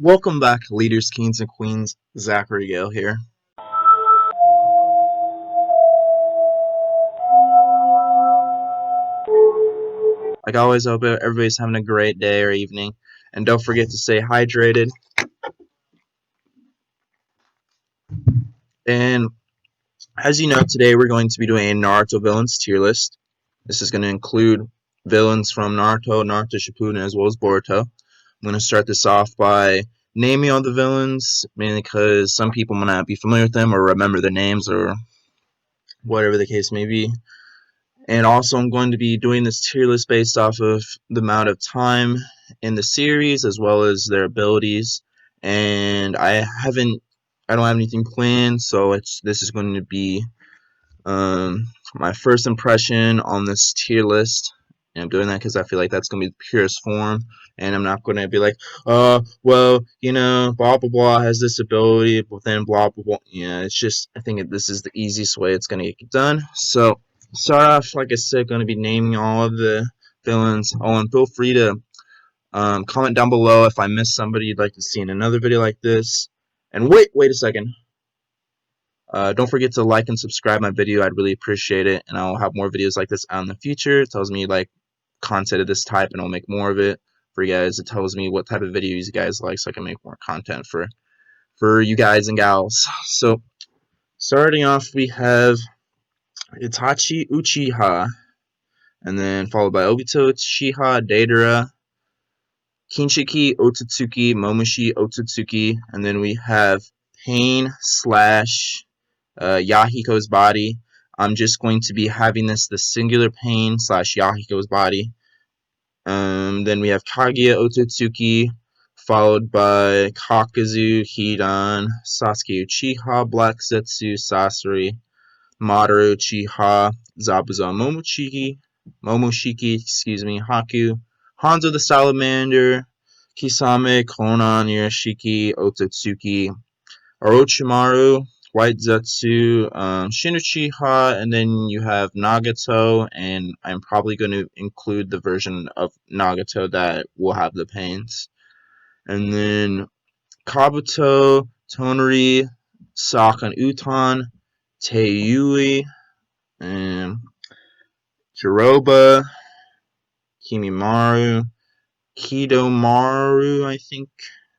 Welcome back, leaders, kings, and queens. Zachary Gale here. Like always, I hope everybody's having a great day or evening. And don't forget to stay hydrated. And as you know, today we're going to be doing a Naruto villains tier list. This is going to include villains from Naruto, Naruto Shippuden, as well as Boruto. I'm going to start this off by naming all the villains, mainly because some people might not be familiar with them or remember their names or whatever the case may be. And also, I'm going to be doing this tier list based off of the amount of time in the series as well as their abilities. And I don't have anything planned, so this is going to be my first impression on this tier list. And I'm doing that because I feel like that's going to be the purest form. And I'm not going to be like, well, blah, blah, blah has this ability, but then blah, blah, blah. Yeah, it's just, I think this is the easiest way it's going to get done. So, start off, like I said, going to be naming all of the villains. Oh, and feel free to comment down below if I missed somebody you'd like to see in another video like this. And wait a second. Don't forget to like and subscribe my video. I'd really appreciate it, and I'll have more videos like this out in the future. It tells me like content of this type, and I'll make more of it for you guys. It tells me what type of videos you guys like, so I can make more content for you guys and gals. So starting off, we have Itachi Uchiha, and then followed by Obito, Chiha, Deidara, Kinshiki, Otsutsuki, Momoshi, Otsutsuki, and then we have Pain slash Yahiko's body. I'm just going to be having this the singular Pain slash Yahiko's body. Then we have Kaguya Otsutsuki, followed by Kakazu, Hidan, Sasuke Uchiha, Black Zetsu, Sasori, Madara Uchiha, Zabuza Momoshiki, Haku, Hanzo the Salamander, Kisame, Konan, Yurashiki, Otsutsuki, Orochimaru, White Zetsu, Shin Uchiha, and then you have Nagato, and I'm probably going to include the version of Nagato that will have the pains. And then Kabuto, Tonari, Sakan Uton, Teiyui, and Jiroba, Kimimaru, Kidomaru, I think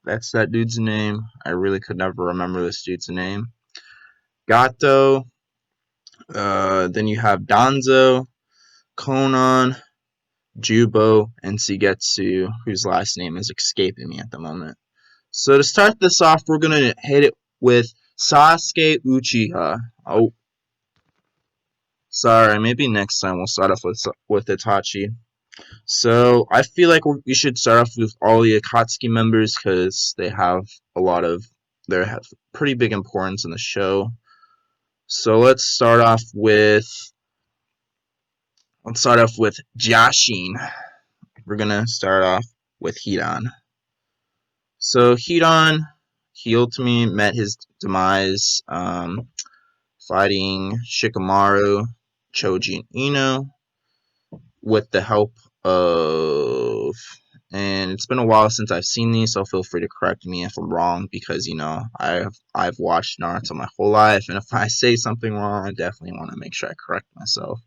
that's that dude's name. I really could never remember this dude's name. Gato, then you have Danzo, Konan, Jubo, and Suigetsu, whose last name is escaping me at the moment. So to start this off, we're going to hit it with Sasuke Uchiha. Oh, sorry, maybe next time we'll start off with Itachi. So I feel like we should start off with all the Akatsuki members because they have they have pretty big importance in the show. So let's start off with Jashin. We're gonna start off with Hidan. So Hidan, he ultimately met his demise fighting Shikamaru, Choji, and Ino with the help of, and it's been a while since I've seen these, so feel free to correct me if I'm wrong because I've watched Naruto my whole life, and if I say something wrong, I definitely want to make sure I correct myself.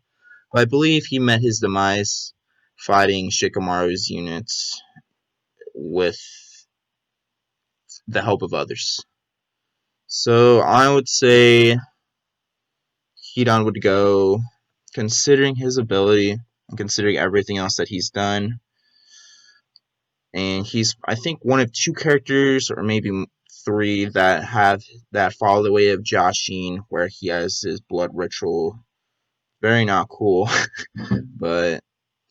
But I believe he met his demise fighting Shikamaru's units with the help of others. So I would say Hidan would go, considering his ability and considering everything else that he's done. And he's, I think, one of two characters, or maybe three, that follow the way of Jashin, where he has his blood ritual. Very not cool, but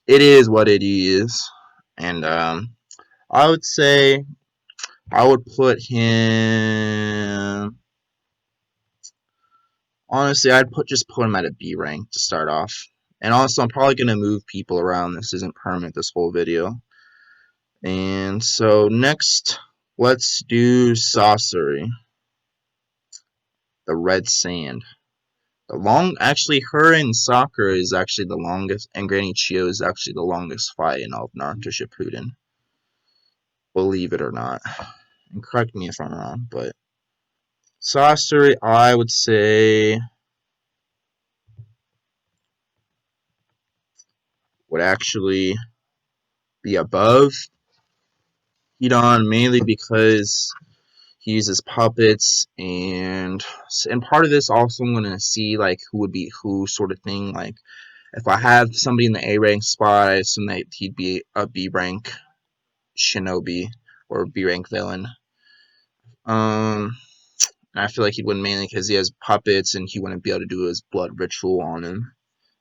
it is what it is. And I would say I would put him. Honestly, just put him at a B rank to start off. And also, I'm probably gonna move people around. This isn't permanent. This whole video. And so next, let's do Sasori, the Red Sand. Actually, her and Sakura is actually the longest, and Granny Chiyo is actually the longest fight in all of Naruto Shippuden. Believe it or not. And correct me if I'm wrong, but Sasori, I would say, would actually be above Hidan, mainly because he uses puppets, and part of this also I'm gonna see like who would be who sort of thing. Like if I have somebody in the A rank spot, I assume that he'd be a B rank shinobi or B rank villain. I feel like he'd win mainly because he has puppets and he wouldn't be able to do his blood ritual on him.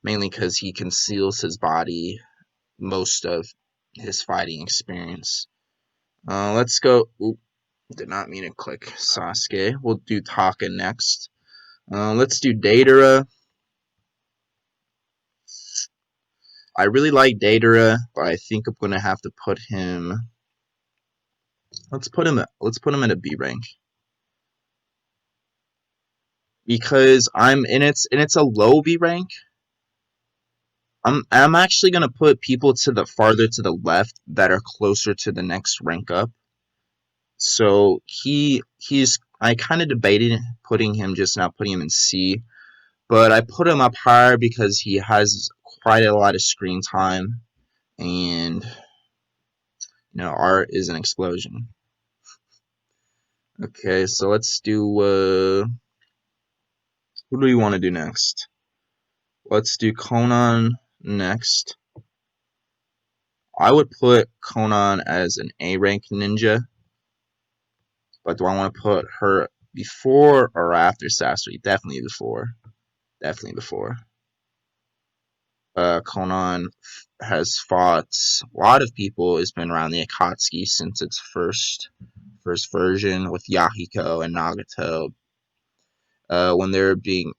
Mainly because he conceals his body most of his fighting experience. Let's go. Oop, did not mean to click Sasuke. We'll do Taka next. Let's do Deidara. I really like Deidara, but I think I'm gonna have to put him. Let's put him in a B rank because it's a low B rank. I'm actually gonna put people to the farther to the left that are closer to the next rank up. So he's I kind of debated putting him in C, but I put him up higher because he has quite a lot of screen time, and art is an explosion. Okay, so let's do who do we want to do next? Let's do Konan next. I would put Konan as an A rank ninja, but do I want to put her before or after Sasori? Definitely before. Definitely before. Konan has fought a lot of people. Has been around the Akatsuki since its first version with Yahiko and Nagato. When they're being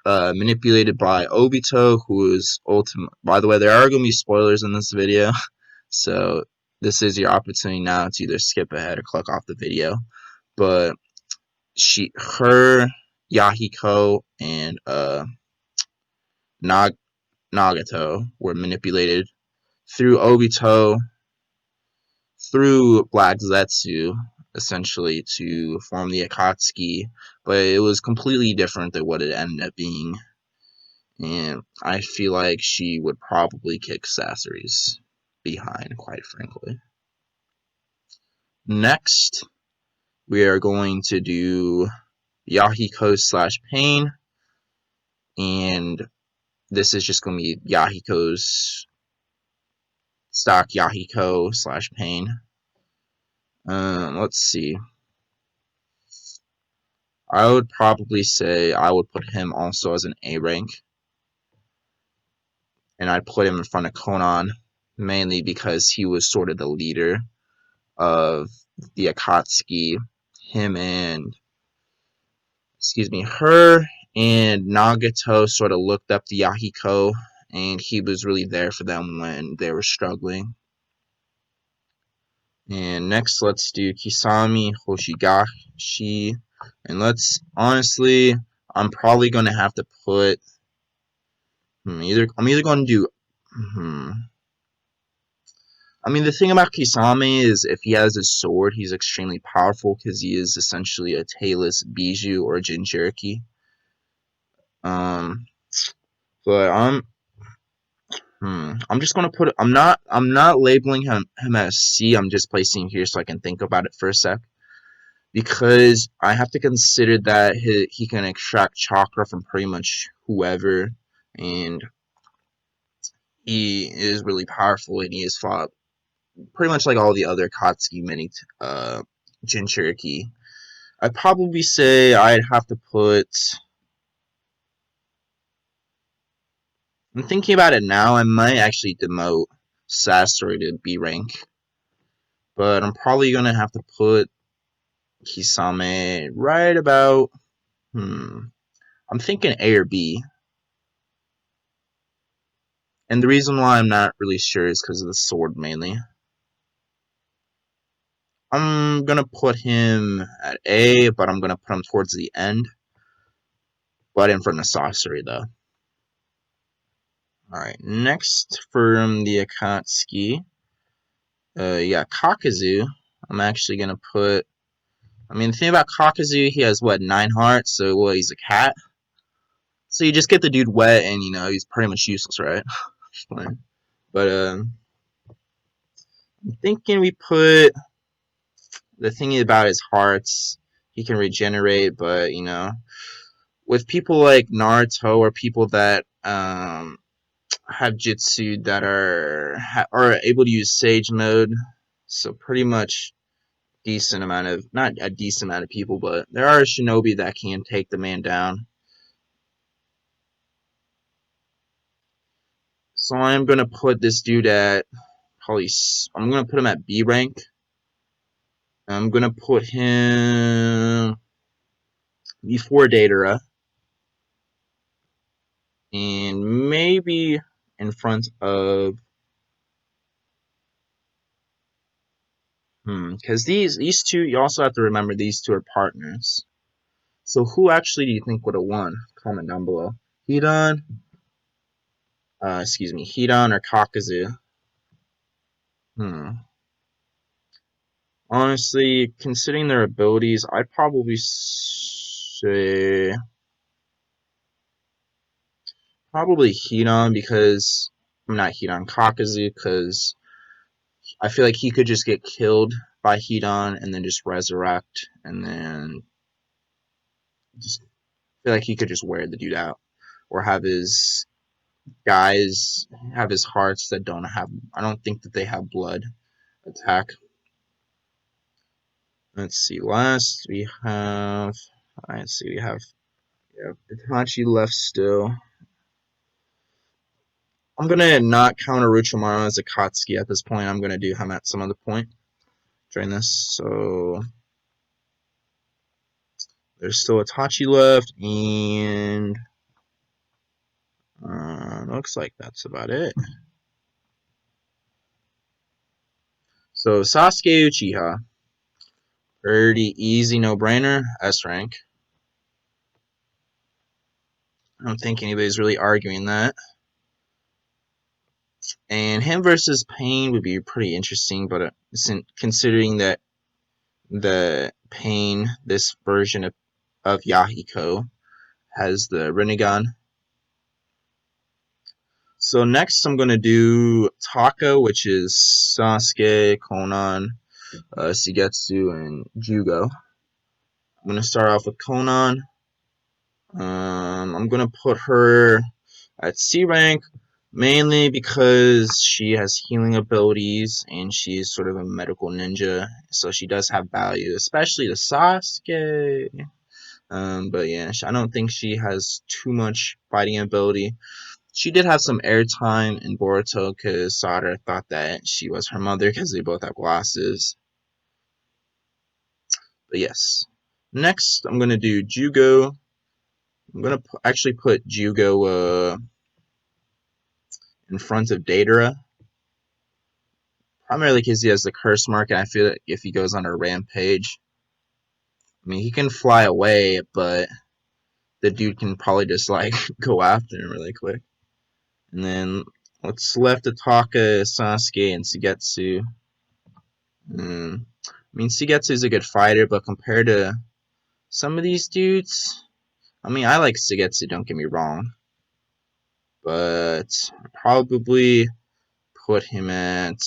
manipulated by Obito, who is ultimate. By the way, there are going to be spoilers in this video, so this is your opportunity now to either skip ahead or click off the video. But Yahiko, and Nagato were manipulated through Obito, through Black Zetsu, essentially, to form the Akatsuki, but it was completely different than what it ended up being. And I feel like she would probably kick Sasori's behind, quite frankly. Next, we are going to do Yahiko slash Pain, and this is just going to be Yahiko's stock Yahiko slash Pain. Let's see. I would probably say I would put him also as an A rank, and I'd put him in front of Konan, mainly because he was sort of the leader of the Akatsuki. Her and Nagato sort of looked up to Yahiko, and he was really there for them when they were struggling. And next, let's do Kisame Hoshigashi. And I'm probably going to have to put, I'm either going to do, the thing about Kisame is if he has his sword, he's extremely powerful because he is essentially a tailless Bijou or Jinchuriki. But I'm just gonna put. I'm not labeling him as C. I'm just placing him here so I can think about it for a sec, because I have to consider that he can extract chakra from pretty much whoever, and he is really powerful, and he has fought pretty much like all the other Katsuki mini Jinchuriki. I'd probably say I'd have to put. I'm thinking about it now. I might actually demote Sasori to B rank, but I'm probably gonna have to put Kisame right about. I'm thinking A or B, and the reason why I'm not really sure is because of the sword mainly. I'm gonna put him at A, but I'm gonna put him towards the end, but in front of Sasori though. Alright, next from the Akatsuki, Kakuzu, I'm actually gonna put I mean, the thing about Kakazu, he has what, 9 hearts, so what, he's a cat? So you just get the dude wet, and he's pretty much useless, right? Just playing. But I'm thinking we put the thing about his hearts. He can regenerate, but with people like Naruto or people that have jutsu that are able to use Sage mode, so pretty much decent amount of not a decent amount of people, but there are shinobi that can take the man down. So I'm gonna put this dude at probably. I'm gonna put him at B rank. I'm gonna put him before Datara, and maybe in front of because these two, you also have to remember these two are partners. So who actually do you think would have won? Comment down below. Hidan, Hidan or Kakazu? Hmm. Honestly, considering their abilities, I'd probably say probably Hidan because I'm not Hidan, Kakazu, because I feel like he could just get killed by Hidan and then just resurrect, and then just feel like he could just wear the dude out, or have his guys have his hearts that don't have. I don't think that they have blood attack. Let's see. Last we have. Let's see. We have Itachi left still. I'm gonna not count Orochimaru as a Katsuki at this point. I'm gonna do him at some other point during this. So there's still Itachi left, and looks like that's about it. So Sasuke Uchiha, pretty easy, no-brainer. S rank. I don't think anybody's really arguing that. And him versus Pain would be pretty interesting, but considering that the Pain, this version of Yahiko, has the Rinnegan. So next I'm going to do Taka, which is Sasuke, Konan, Shigetsu, and Jugo. I'm going to start off with Konan. I'm going to put her at C rank, mainly because she has healing abilities and she's sort of a medical ninja, so she does have value, especially to Sasuke. But yeah, I don't think she has too much fighting ability. She did have some airtime in Boruto because Sada thought that she was her mother because they both have glasses. But yes. Next, I'm going to do Jugo. I'm going to actually put Jugo in front of Datara. Primarily because he has the curse mark, and I feel like if he goes on a rampage, I mean, he can fly away, but the dude can probably just, like, go after him really quick. And then what's left to Taka, Sasuke, and Shigetsu. I mean, Shigetsu's a good fighter, but compared to some of these dudes, I mean, I like Shigetsu, don't get me wrong, but I'd probably put him at,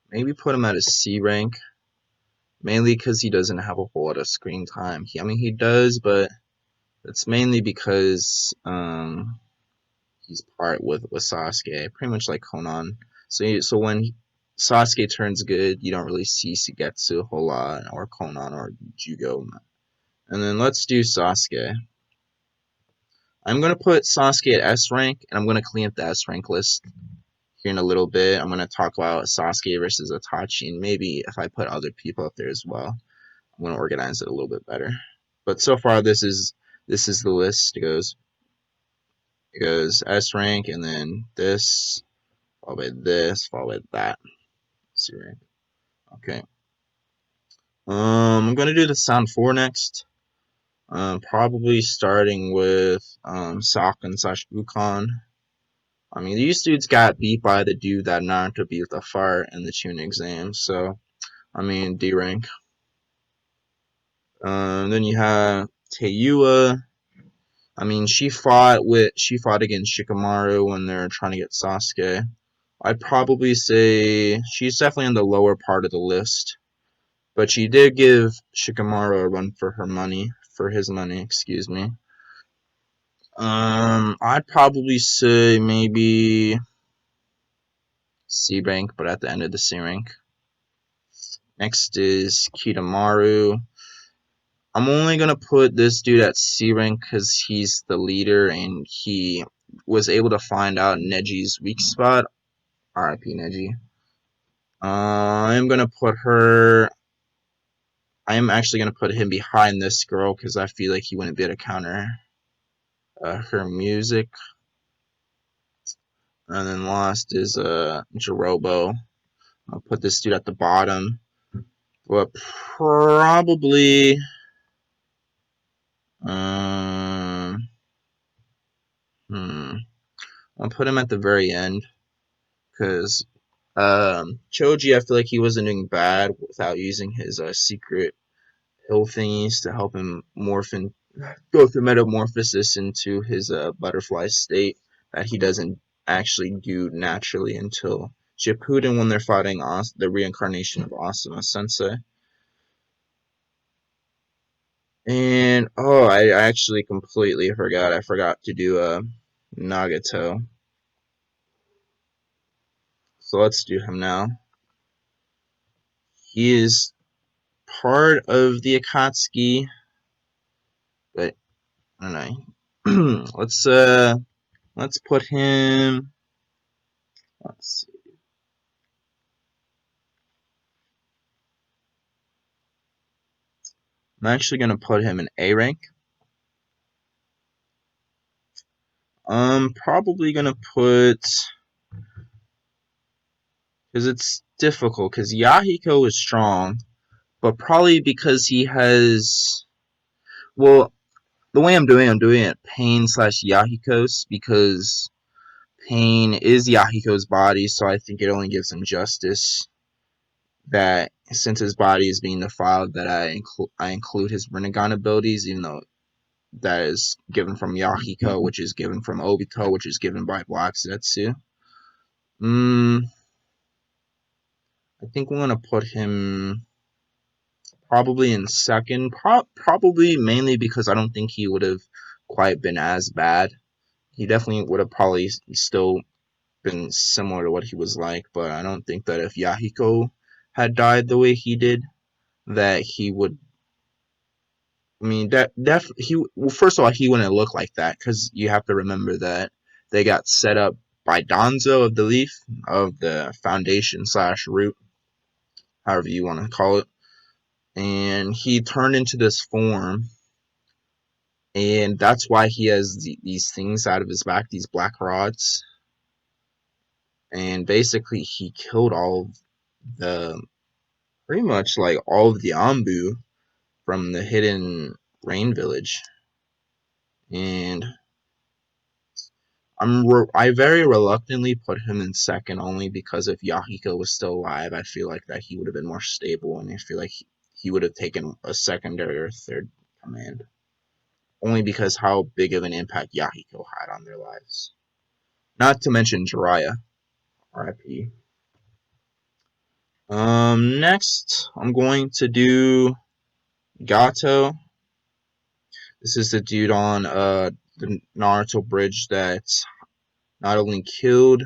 maybe put him at a C rank, mainly because he doesn't have a whole lot of screen time. I mean, he does, but it's mainly because he's part with Sasuke, pretty much like Konan. So when Sasuke turns good, you don't really see Shigetsu a whole lot, or Konan, or Jugo. And then let's do Sasuke. I'm going to put Sasuke at S rank, and I'm going to clean up the S rank list here in a little bit. I'm going to talk about Sasuke versus Itachi, and maybe if I put other people up there as well, I'm going to organize it a little bit better. But so far, this is the list. It goes S rank, and then this, followed by this, followed by that. C rank. Okay. I'm going to do the Sound 4 next. Probably starting with Sakan slash Ukon. I mean, these dudes got beat by the dude that Naruto beat with a fart in the Chunin exam, so, I mean, D rank. Then you have Teiua. I mean, she fought against Shikamaru when they're trying to get Sasuke. I'd probably say she's definitely on the lower part of the list, but she did give Shikamaru a run for his money, excuse me. I'd probably say maybe C rank, but at the end of the C rank. Next is Kitamaru. I'm only gonna put this dude at C rank because he's the leader and he was able to find out Neji's weak spot. R.I.P. Neji. I'm gonna put her. I am actually gonna put him behind this girl because I feel like he wouldn't be able to counter her music. And then last is Jirobo. I'll put this dude at the bottom, but probably I'll put him at the very end because Choji, I feel like he wasn't doing bad without using his secret hill thingies to help him go through metamorphosis into his butterfly state that he doesn't actually do naturally until Shippuden when they're fighting the reincarnation of Asuna Sensei. And I actually completely forgot. I forgot to do Nagato. So let's do him now. He is part of the Akatsuki, but I don't know. Let's put him. Let's see. I'm actually gonna put him in A rank. I'm probably gonna put because it's difficult because Yahiko is strong, but probably because he has well the way I'm doing it Pain slash Yahiko's because Pain is Yahiko's body, so I think it only gives him justice that since his body is being defiled, that I include his Rinnegan abilities, even though that is given from Yahiko, which is given from Obito, which is given by Black Zetsu. I think we're gonna put him probably in second, probably mainly because I don't think he would have quite been as bad. He definitely would have probably still been similar to what he was like, but I don't think that if Yahiko had died the way he did, that he would. I mean, well, first of all, he wouldn't look like that because you have to remember that they got set up by Danzo of the Leaf of the Foundation slash Root, however you want to call it, and he turned into this form, and that's why he has these things out of his back, these black rods, and basically he killed the pretty much like all of the Ambu from the hidden rain village, and I very reluctantly put him in second only because if Yahiko was still alive, I feel like that he would have been more stable, and I feel like he would have taken a secondary or third command. Only because how big of an impact Yahiko had on their lives. Not to mention Jiraiya, RIP. Next, I'm going to do Gato. This is the dude on the Naruto bridge that not only killed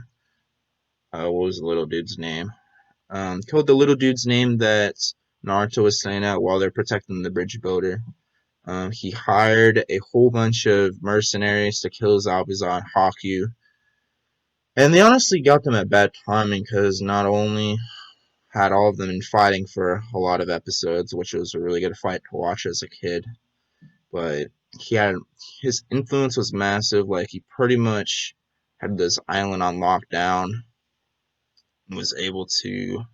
what was the little dude's name? Killed the little dude's name that Naruto was saying out while they're protecting the bridge builder. He hired a whole bunch of mercenaries to kill Zabuza and Haku. And they honestly got them at bad timing because not only had all of them been fighting for a lot of episodes, which was a really good fight to watch as a kid, but his influence was massive. Like he pretty much had this island on lockdown and was able to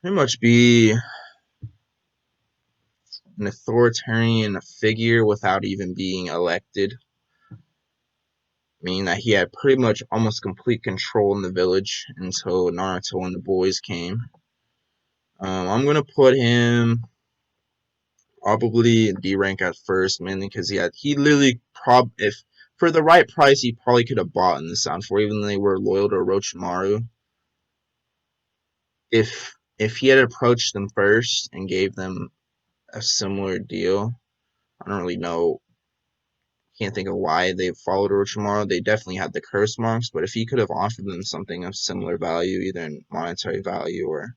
pretty much be an authoritarian figure without even being elected, meaning that he had pretty much almost complete control in the village until Naruto and the boys came. I'm gonna put him probably D rank at first, mainly because he literally if for the right price he probably could have bought in the Sound for, even though they were loyal to Orochimaru. If he had approached them first and gave them a similar deal, I don't really know. Can't think of why they followed Orochimaru. They definitely had the curse marks, but if he could have offered them something of similar value, either in monetary value or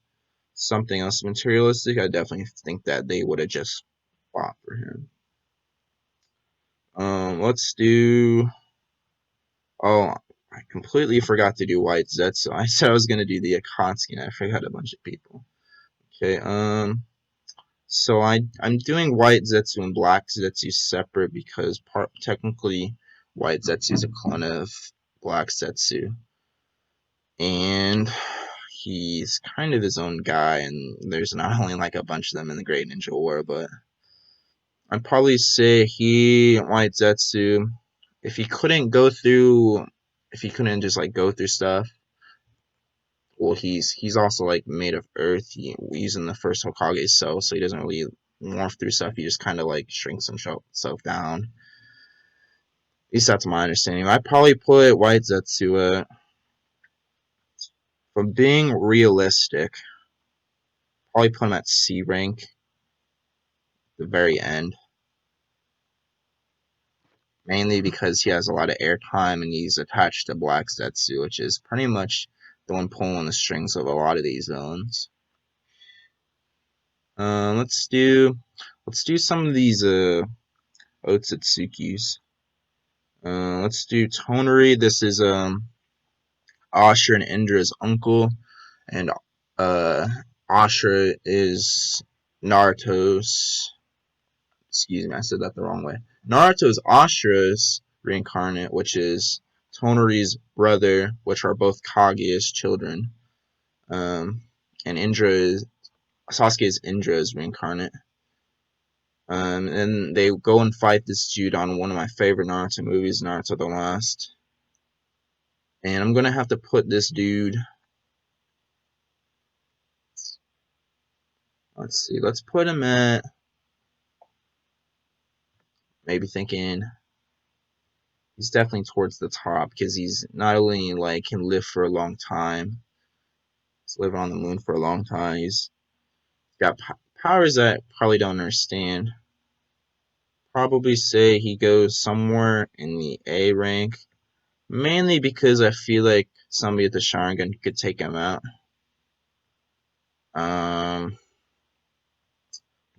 something else materialistic, I definitely think that they would have just bought for him. Let's do. Oh, I completely forgot to do White Zetsu. I said I was gonna do the Akatsuki, and I forgot a bunch of people. Okay. So I'm doing White Zetsu and Black Zetsu separate because technically White Zetsu is a clone of Black Zetsu, and he's kind of his own guy. And there's not only like a bunch of them in the Great Ninja War, but I'd probably say White Zetsu, if he couldn't just like go through stuff. Well, he's also like made of earth. Using the first Hokage's cell, so he doesn't really morph through stuff. He just kind of like shrinks himself down. At least that's my understanding. I'd probably put White Zetsu from being realistic. Probably put him at C rank. The very end, mainly because he has a lot of airtime and he's attached to Black Zetsu, which is pretty much the one pulling the strings of a lot of these villains. Let's do some of these Otsutsukis. Let's do Tonari. This is Ashura and Indra's uncle, and Ashura is Naruto's. Excuse me, I said that the wrong way. Naruto's Ashura's reincarnate, which is Tonari's brother, which are both Kaguya's children. And Sasuke's Indra's reincarnate. And they go and fight this dude on one of my favorite Naruto movies, Naruto the Last. And I'm gonna have to put this dude. Let's see. Let's put him at maybe thinking he's definitely towards the top because he's not only like can live for a long time. He's living on the moon for a long time. He's got powers that I probably don't understand. Probably say he goes somewhere in the A rank. Mainly because I feel like somebody at the Sharingan could take him out. I'm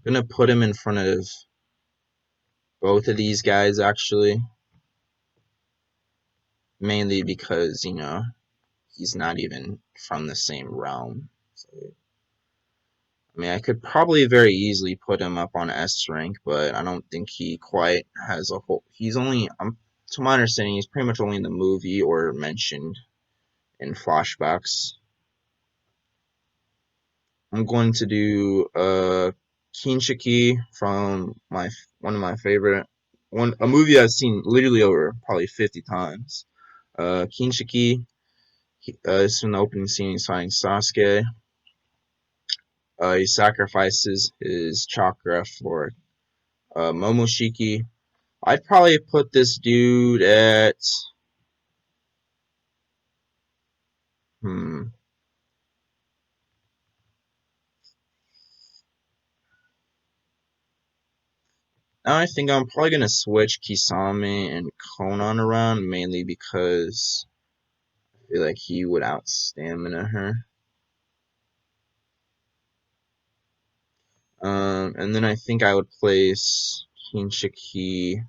gonna put him in front of both of these guys actually. Mainly because, he's not even from the same realm. So, I mean, I could probably very easily put him up on S rank, but I don't think he quite has a whole. He's only, to my understanding, he's pretty much only in the movie or mentioned in flashbacks. I'm going to do Kinshiki from one of my favorite a movie I've seen literally over probably 50 times. Kinshiki. This is in the opening scene. He's fighting Sasuke. He sacrifices his chakra for Momoshiki. I'd probably put this dude at Now I think I'm probably gonna switch Kisame and Konan around mainly because I feel like he would out stamina her. And then I think I would place Kinshiki.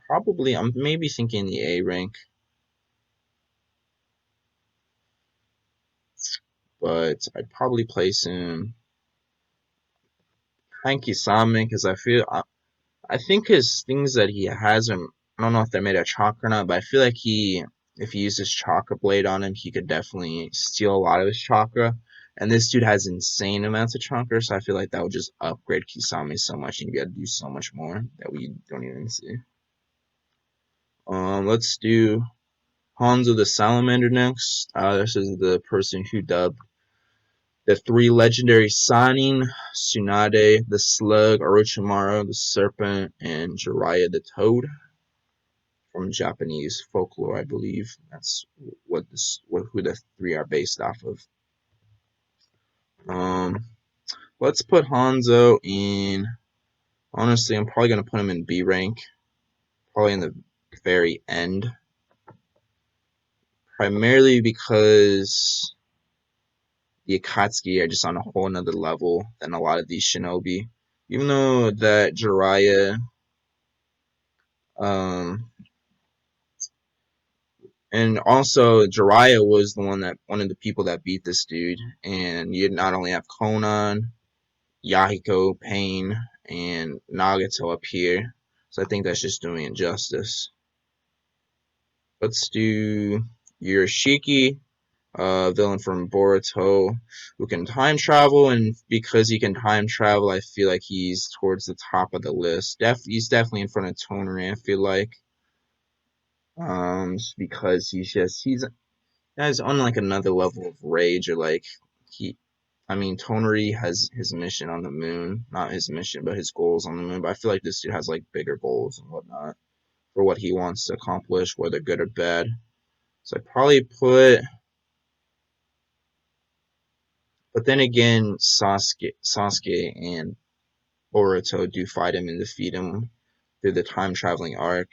Probably I'm maybe thinking the A rank. But I'd probably place him Hanky Same because I think his things that he has him. I don't know if they're made of chalk or not, but I feel like if he used his chakra blade on him, he could definitely steal a lot of his chakra. And this dude has insane amounts of chunker, so I feel like that would just upgrade Kisame so much, and you gotta do so much more that we don't even see. Let's do Hanzo the Salamander next. This is the person who dubbed the three legendary Sanin, Tsunade the Slug, Orochimaru the Serpent, and Jiraiya the Toad from Japanese folklore, I believe. That's who the three are based off of. Um, let's put Hanzo in. Honestly, I'm probably gonna put him in B rank, probably in the very end, primarily because the Akatsuki are just on a whole nother level than a lot of these shinobi. Even though that Jiraiya, um, and also Jiraiya was one of the people that beat this dude, and you not only have Konan, Yahiko, Pain, and Nagato up here, so I think that's just doing injustice. Let's do Yurishiki, villain from Boruto, who can time travel, and because he can time travel, I feel like he's towards the top of the list. He's definitely in front of Toneri, I feel like. Because he's on like another level of rage, or like he I mean, Toneri has his mission on the moon, not his mission, but his goals on the moon. But I feel like this dude has like bigger goals and whatnot for what he wants to accomplish, whether good or bad. So I probably put, but then again, Sasuke and Boruto do fight him and defeat him through the time traveling arc.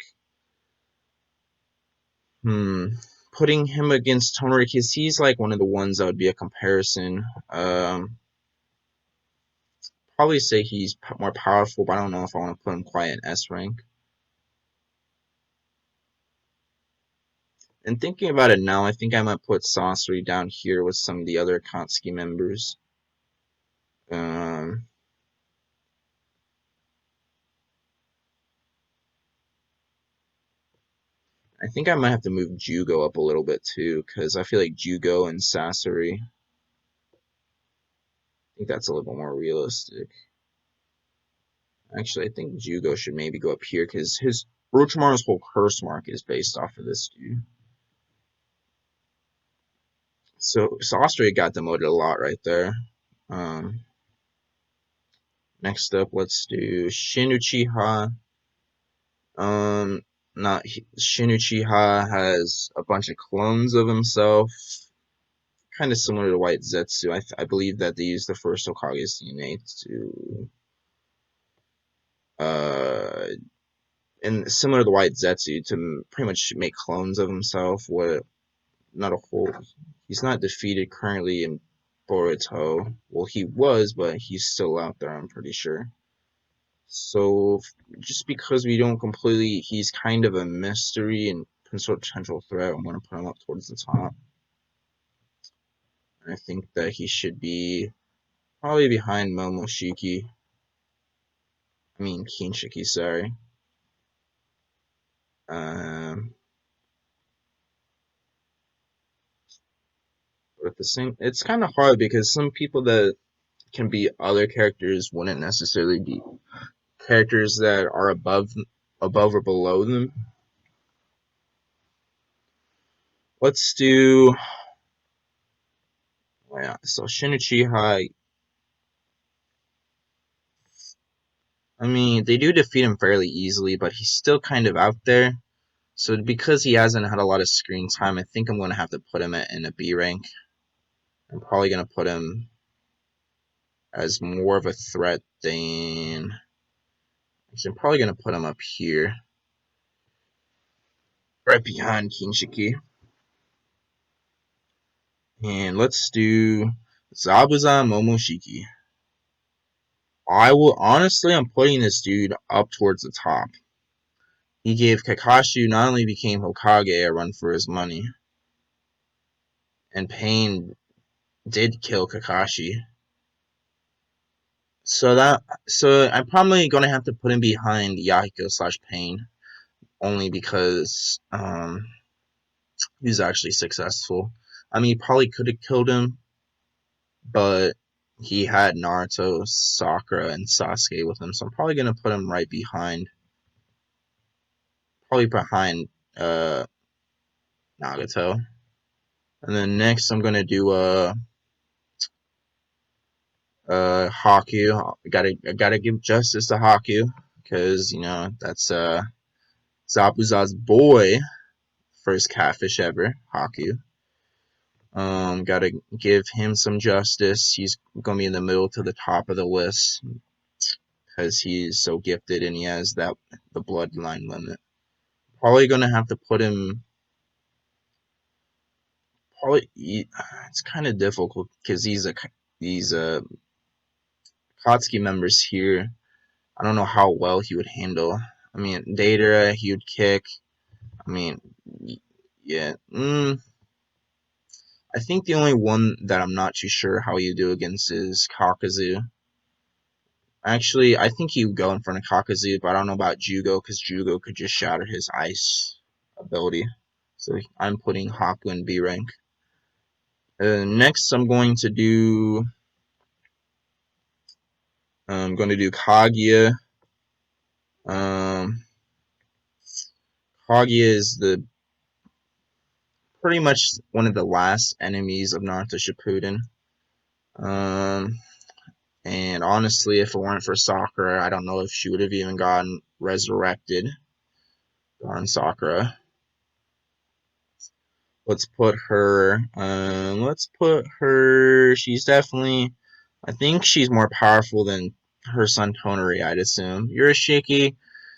Putting him against Toneri, because he's like one of the ones that would be a comparison. Probably say he's more powerful, but I don't know if I want to put him quite in S rank. And thinking about it now, I think I might put Sasori down here with some of the other Akatsuki members. Um, I think I might have to move Jugo up a little bit too, because I feel like Jugo and Sasori, I think that's a little bit more realistic. Actually, I think Jugo should maybe go up here, because his Orochimaru's whole curse mark is based off of this dude. So Sasori got demoted a lot right there. Next up, let's do Shin Uchiha. Not Shin Uchiha has a bunch of clones of himself, kind of similar to White Zetsu. I believe that they used the first Hokage's DNA to, uh, and similar to White Zetsu to pretty much make clones of himself. What not a whole. He's not defeated currently in Boruto. Well, he was, but he's still out there, I'm pretty sure. So just because we don't completely, he's kind of a mystery and potential threat. I'm going to put him up towards the top. And I think that he should be probably behind Momoshiki. I mean Kinshiki, sorry. But at the same, it's kind of hard because some people that can be other characters wouldn't necessarily be characters that are above or below them. Let's do. Yeah, so Shinichi. I mean, they do defeat him fairly easily, but he's still kind of out there. So because he hasn't had a lot of screen time, I think I'm going to have to put him in a B rank. I'm probably going to put him as more of a threat than. Actually, I'm probably going to put him up here, right behind Kinshiki. And let's do Zabuza Momoshiki. I'm putting this dude up towards the top. He gave Kakashi, who not only became Hokage, a run for his money, and Pain did kill Kakashi. So I'm probably gonna have to put him behind Yahiko / Pain, only because he's actually successful. I mean, he probably could have killed him, but he had Naruto, Sakura, and Sasuke with him, so I'm probably gonna put him right behind, probably behind uh Nagato. And then next I'm gonna do Haku. I gotta give justice to Haku because that's Zabuza's boy, first catfish ever, Haku. Gotta give him some justice. He's gonna be in the middle to the top of the list because he's so gifted and he has the bloodline limit. Probably gonna have to put him. Probably it's kind of difficult because these Akatsuki members here. I don't know how well he would handle. I mean, Deidara, he would kick. I mean, yeah. I think the only one that I'm not too sure how you do against is Kakazu. Actually, I think he would go in front of Kakazu, but I don't know about Jugo because Jugo could just shatter his ice ability. So I'm putting Haku in B rank. Next, I'm going to do Kaguya. Um, Kaguya is the pretty much one of the last enemies of Naruto Shippuden. Um, and honestly, if it weren't for Sakura, I don't know if she would have even gotten resurrected. Darn Sakura. Let's put her. She's definitely. I think she's more powerful than her son Tonari, I'd assume. Urashiki.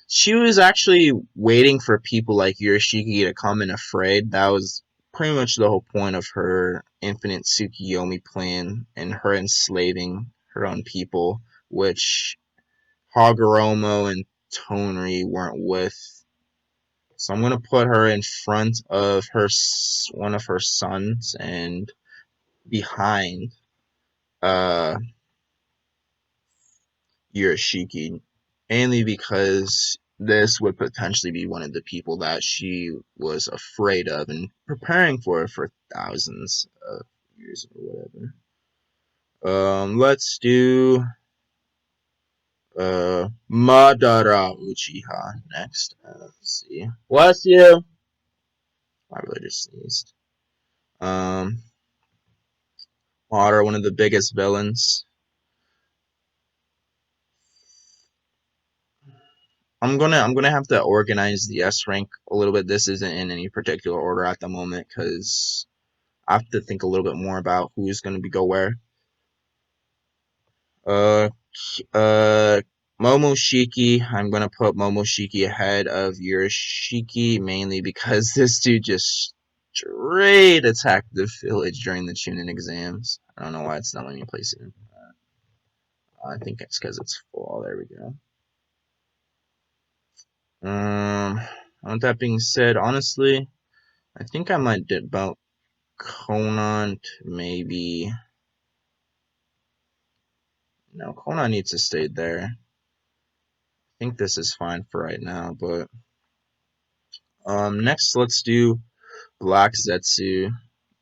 She was actually waiting for people like Urashiki to come in afraid. That was pretty much the whole point of her infinite Tsukiyomi plan and her enslaving her own people, which Hagoromo and Tonari weren't with. So I'm gonna put her in front of one of her sons and behind uh Urashiki, mainly because this would potentially be one of the people that she was afraid of and preparing for thousands of years or whatever. Let's do Madara Uchiha next. Let's see. Bless you. I really just sneezed. Um, Madara, one of the biggest villains. I'm gonna have to organize the S rank a little bit. This isn't in any particular order at the moment because I have to think a little bit more about who's gonna go where. Uh, Momoshiki. I'm gonna put Momoshiki ahead of Urashiki mainly because this dude just straight attacked the village during the Chunin exams. I don't know why it's not letting me place it. I think it's because it's full. There we go. With that being said, honestly, I think I might about Konan to maybe. No, Konan needs to stay there. I think this is fine for right now, but next let's do Black Zetsu.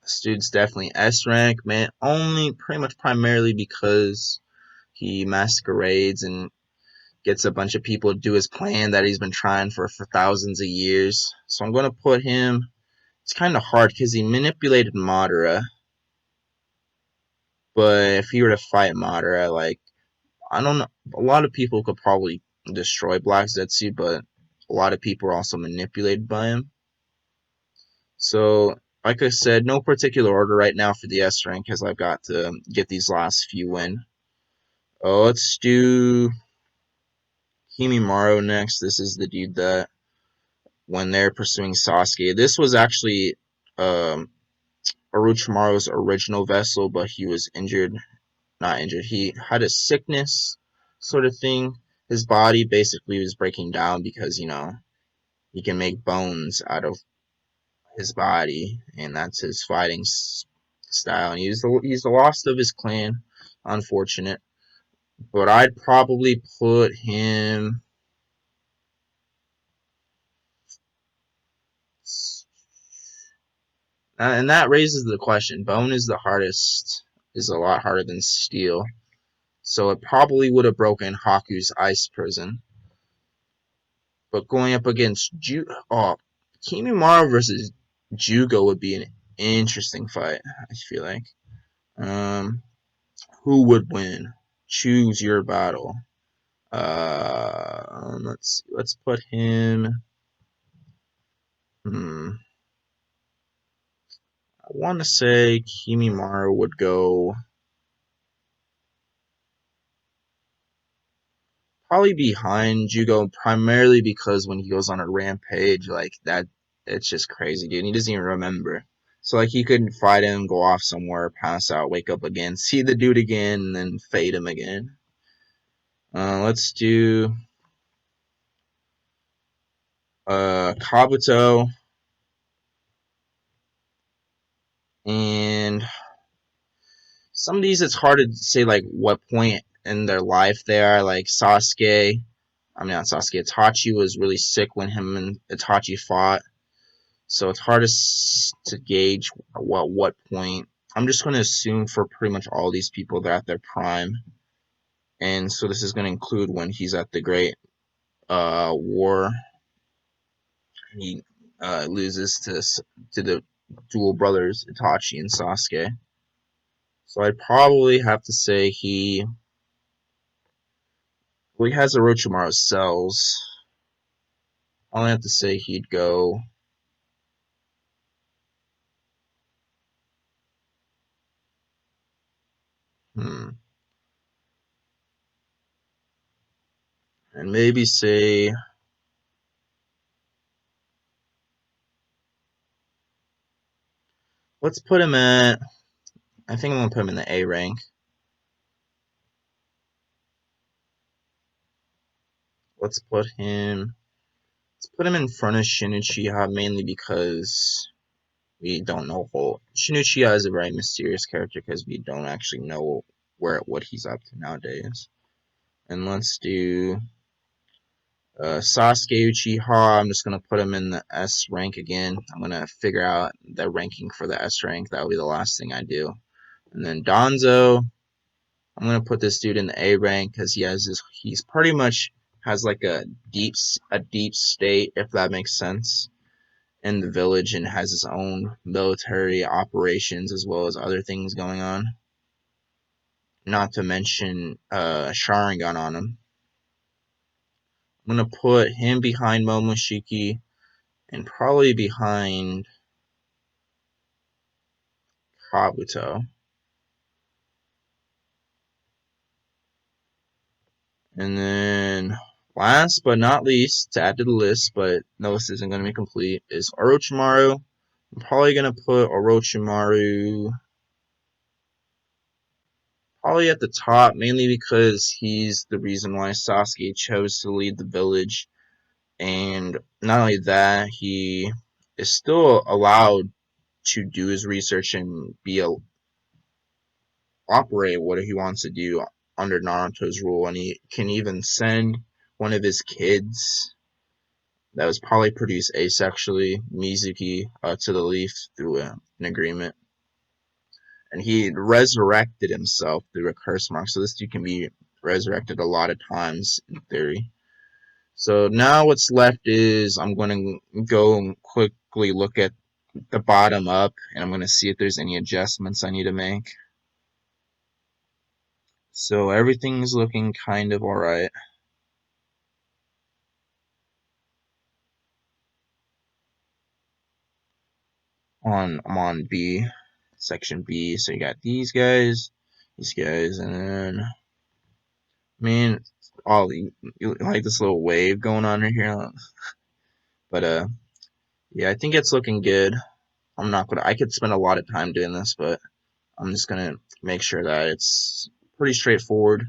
This dude's definitely S rank, man. Only pretty much primarily because he masquerades and gets a bunch of people to do his plan that he's been trying for thousands of years. So I'm gonna put him. It's kind of hard because he manipulated Madara, but if he were to fight Madara, like I don't know, a lot of people could probably destroy Black Zetsu, but a lot of people are also manipulated by him. So, like I said, no particular order right now for the S rank because I've got to get these last few in. Let's do Himimaru next. This is the dude that when they're pursuing Sasuke, this was actually Orochimaru's original vessel, but he was injured. Not injured. He had a sickness sort of thing. His body basically was breaking down because he can make bones out of his body, and that's his fighting style. And he's the lost of his clan, unfortunate. But I'd probably put him. And that raises the question. Bone is the hardest is a lot harder than steel. So it probably would have broken Haku's ice prison. But going up against Kimimaro versus Jugo would be an interesting fight, I feel like. Who would win? Choose your battle. Let's put him. I want to say Kimimaro would go probably behind Jugo, primarily because when he goes on a rampage like that, it's just crazy, dude. He doesn't even remember. So like he couldn't fight him, go off somewhere, pass out, wake up again, see the dude again, and then fade him again. Let's do Kabuto and some of these. It's hard to say like what point in their life they are. Like Sasuke, I mean not Sasuke. Itachi was really sick when him and Itachi fought. So it's hard to gauge what point. I'm just going to assume for pretty much all these people they're at their prime. And so this is going to include when he's at the Great War. He loses to the dual brothers Itachi and Sasuke. So I'd probably have to say he has Orochimaru's cells. I'll have to say he'd go. And maybe say. Let's put him at. I think I'm going to put him in the A rank. Let's put him in front of Shinichia mainly because we don't know Shinichia is a very mysterious character because we don't actually know what he's up to nowadays. And let's do Sasuke Uchiha. I'm just gonna put him in the S rank again. I'm gonna figure out the ranking for the S rank. That'll be the last thing I do. And then Danzo, I'm gonna put this dude in the A rank because he's pretty much has like a deep state, if that makes sense, in the village and has his own military operations as well as other things going on. Not to mention Sharingan on him. I'm gonna put him behind Momoshiki and probably behind Kabuto. And then last but not least, to add to the list, but no, this isn't going to be complete, is Orochimaru. I'm probably going to put Orochimaru probably at the top, mainly because he's the reason why Sasuke chose to lead the village. And not only that, he is still allowed to do his research and operate what he wants to do under Naruto's rule. And he can even send one of his kids that was probably produced asexually, Mizuki, to the Leaf through an agreement. And he resurrected himself through a curse mark. So this dude can be resurrected a lot of times in theory. So now what's left is I'm going to go and quickly look at the bottom up, and I'm going to see if there's any adjustments I need to make. So everything's looking kind of alright. I'm on B, section B. So you got these guys, and then man, you like this little wave going on right here. But yeah, I think it's looking good. I could spend a lot of time doing this, but I'm just gonna make sure that it's pretty straightforward.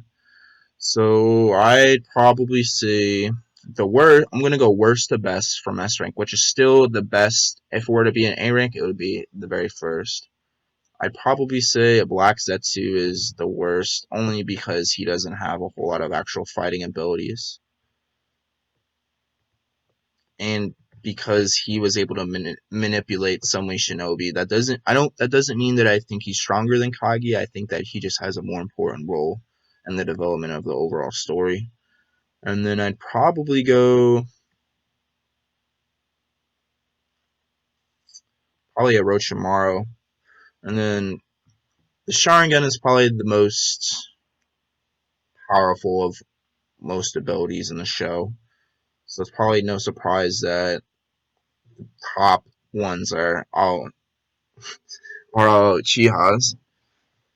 So I'd probably say I'm gonna go worst to best from S rank, which is still the best. If it were to be an A rank, it would be the very first. I'd probably say a Black Zetsu is the worst, only because he doesn't have a whole lot of actual fighting abilities. And because he was able to manipulate some way Shinobi. That doesn't mean that I think he's stronger than Kage. I think that he just has a more important role in the development of the overall story. And then I'd probably go Orochimaru. And then the Sharingan is probably the most powerful of most abilities in the show. So it's probably no surprise that the top ones are all Uchihas.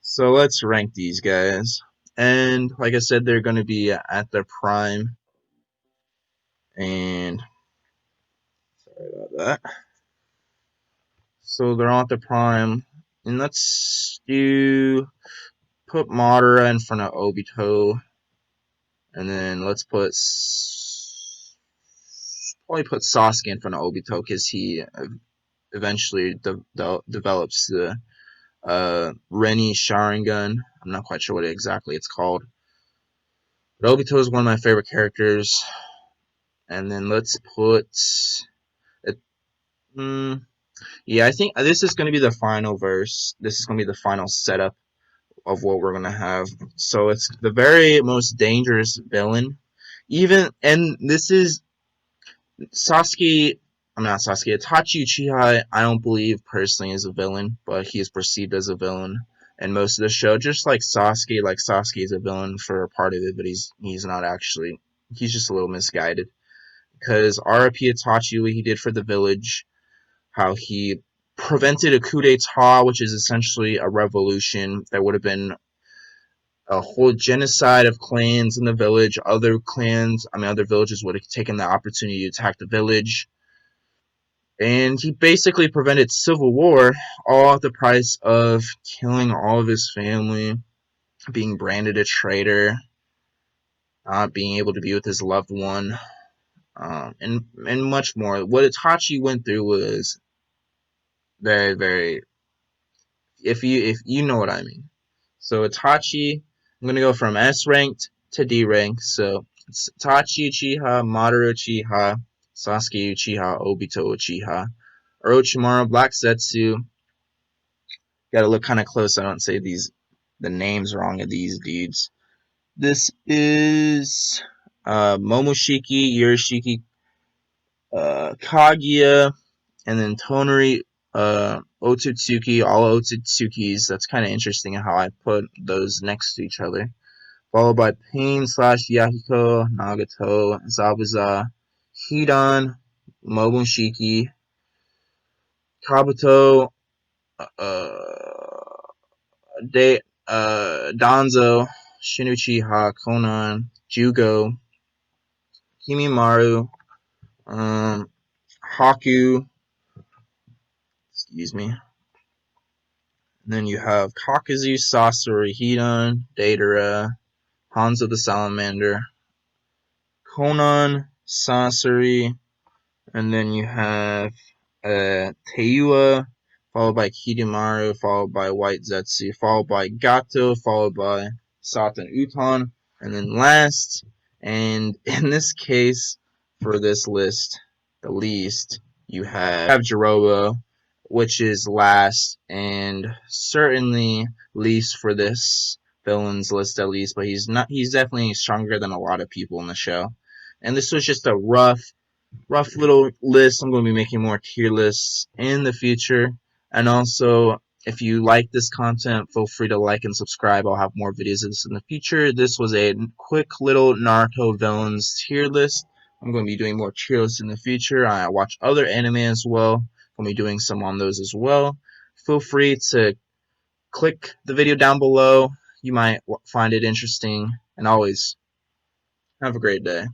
So let's rank these guys. And like I said, they're going to be at their prime. And sorry about that. So they're all at their prime. And let's put Madara in front of Obito. And then let's probably put Sasuke in front of Obito because he eventually develops the Reni Sharingan. I'm not quite sure what exactly it's called. But Obito is one of my favorite characters. And then let's put it. Yeah, I think this is going to be the final verse. This is going to be the final setup of what we're going to have. So it's the very most dangerous villain. And this is Sasuke. I'm not Sasuke. Itachi Uchiha, I don't believe personally is a villain, but he is perceived as a villain in most of the show. Just like Sasuke is a villain for a part of it, but he's not actually. He's just a little misguided. Because R.I.P. Itachi, what he did for the village, how he prevented a coup d'etat, which is essentially a revolution that would have been a whole genocide of clans in the village. Other villages would have taken the opportunity to attack the village. And he basically prevented civil war, all at the price of killing all of his family, being branded a traitor, not being able to be with his loved one, and much more. What Itachi went through was very, very. If you know what I mean. So Itachi, I'm gonna go from S ranked to D ranked. So it's Itachi Uchiha, Madara Uchiha, Sasuke Uchiha, Obito Uchiha, Orochimaru, Black Zetsu. Gotta look kind of close. I don't say the names wrong of these dudes. This is Momoshiki, Yorishiki, Kaguya, and then Tonari, Otsutsuki, all Otsutsukis. That's kind of interesting how I put those next to each other. Followed by Pain / Yahiko, Nagato, Zabuza, Hidan, Momoshiki, Kabuto, Danzo, Shinuchiha, Konan, Jugo, Kimimaru, Haku, excuse me. And then you have Kakuzu, Sasori, Hidan, Deidara, Hanzo the Salamander, Konan, Sasori, and then you have Teiua, followed by Kidimaru, followed by White Zetsu, followed by Gato, followed by Satan Uton, and then last, and in this case, for this list, the least, you have Jirobo, which is last, and certainly least for this villains list at least, but he's definitely stronger than a lot of people in the show. And this was just a rough little list. I'm going to be making more tier lists in the future. And also, if you like this content, feel free to like and subscribe. I'll have more videos of this in the future. This was a quick little Naruto villains tier list. I'm going to be doing more tier lists in the future. I watch other anime as well. I'm going to be doing some on those as well. Feel free to click the video down below. You might find it interesting. And always, have a great day.